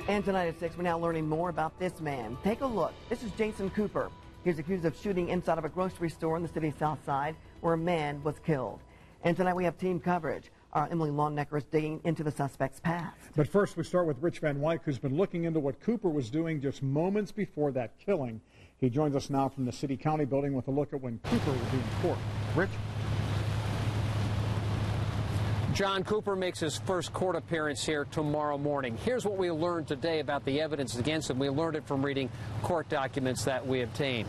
And tonight at 6, we're now learning more about this man. Take a look. This is Jason Cooper. He's accused of shooting inside of a grocery store in the city's south side where a man was killed. And tonight we have team coverage. Our Emily Longnecker is digging into the suspect's past. But first, we start with Rich Van Wyk, who's been looking into what Cooper was doing just moments before that killing. He joins us now from the City County building with a look at when Cooper was in court. Rich? John, Cooper makes his first court appearance here tomorrow morning. Here's what we learned today about the evidence against him. We learned it from reading court documents that we obtained.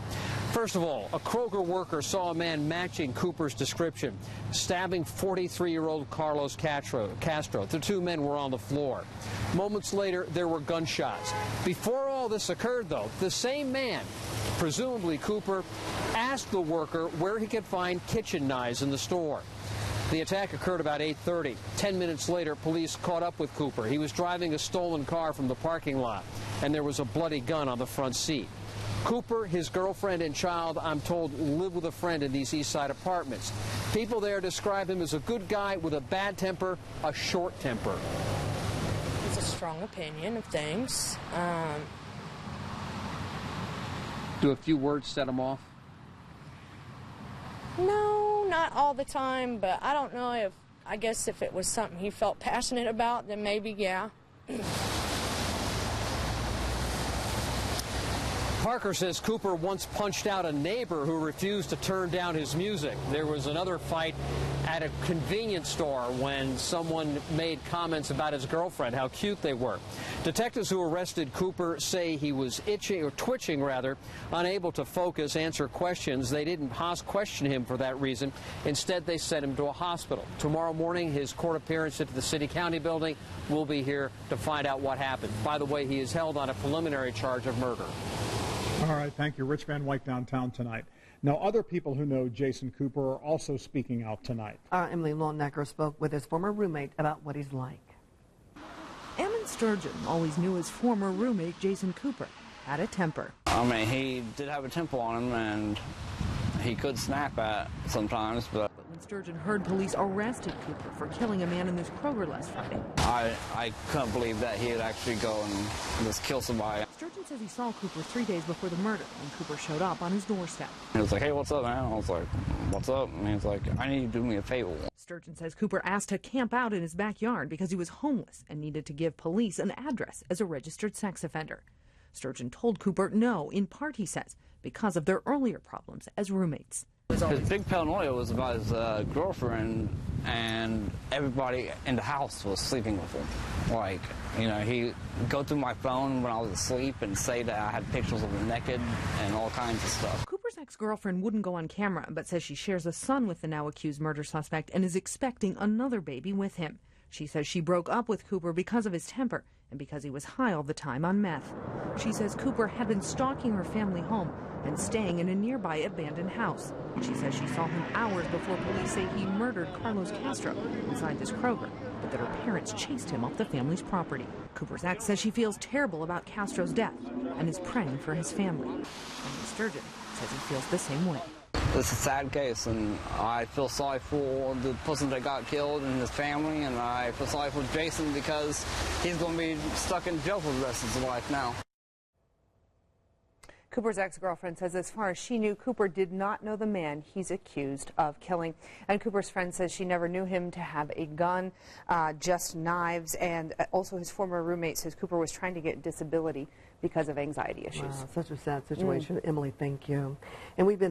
First of all, a Kroger worker saw a man matching Cooper's description, stabbing 43-year-old Carlos Castro. The two men were on the floor. Moments later, there were gunshots. Before all this occurred, though, the same man, presumably Cooper, asked the worker where he could find kitchen knives in the store. The attack occurred about 8:30. 10 minutes later, police caught up with Cooper. He was driving a stolen car from the parking lot, and there was a bloody gun on the front seat. Cooper, his girlfriend and child, I'm told, live with a friend in these East Side apartments. People there describe him as a good guy with a bad temper, a short temper. It's a strong opinion of things. Do a few words set him off? No, not all the time, but I don't know I guess if it was something he felt passionate about, then maybe, yeah. Parker says Cooper once punched out a neighbor who refused to turn down his music. There was another fight at a convenience store when someone made comments about his girlfriend, how cute they were. Detectives who arrested Cooper say he was twitching, unable to focus, answer questions. They didn't question him for that reason. Instead, they sent him to a hospital. Tomorrow morning, his court appearance at the City County building. We'll be here to find out what happened. By the way, he is held on a preliminary charge of murder. All right, thank you. Rich Van Wyk downtown tonight. Now, other people who know Jason Cooper are also speaking out tonight. Emily Longnecker spoke with his former roommate about what he's like. Ammon Sturgeon always knew his former roommate, Jason Cooper, had a temper. I mean, he did have a temper on him, and he could snap at sometimes, but... When Sturgeon heard police arrested Cooper for killing a man in this Kroger last Friday, I couldn't believe that he would actually go and just kill somebody. Sturgeon says he saw Cooper 3 days before the murder when Cooper showed up on his doorstep. He was like, hey, what's up, man? I was like, what's up? And he was like, I need you to do me a favor. Sturgeon says Cooper asked to camp out in his backyard because he was homeless and needed to give police an address as a registered sex offender. Sturgeon told Cooper no, in part, he says, because of their earlier problems as roommates. His big paranoia was about his girlfriend, and everybody in the house was sleeping with him. Like, you know, he'd go through my phone when I was asleep and say that I had pictures of him naked and all kinds of stuff. Cooper's ex-girlfriend wouldn't go on camera, but says she shares a son with the now accused murder suspect and is expecting another baby with him. She says she broke up with Cooper because of his temper and because he was high all the time on meth. She says Cooper had been stalking her family home and staying in a nearby abandoned house. She says she saw him hours before police say he murdered Carlos Castro inside this Kroger, but that her parents chased him off the family's property. Cooper's ex says she feels terrible about Castro's death and is praying for his family. And Sturgeon says he feels the same way. This is a sad case, and I feel sorry for the person that got killed and his family, and I feel sorry for Jason because he's going to be stuck in jail for the rest of his life now. Cooper's ex-girlfriend says as far as she knew, Cooper did not know the man he's accused of killing. And Cooper's friend says she never knew him to have a gun, just knives. And also his former roommate says Cooper was trying to get disability because of anxiety issues. Wow, such a sad situation. Emily, thank you. And we've been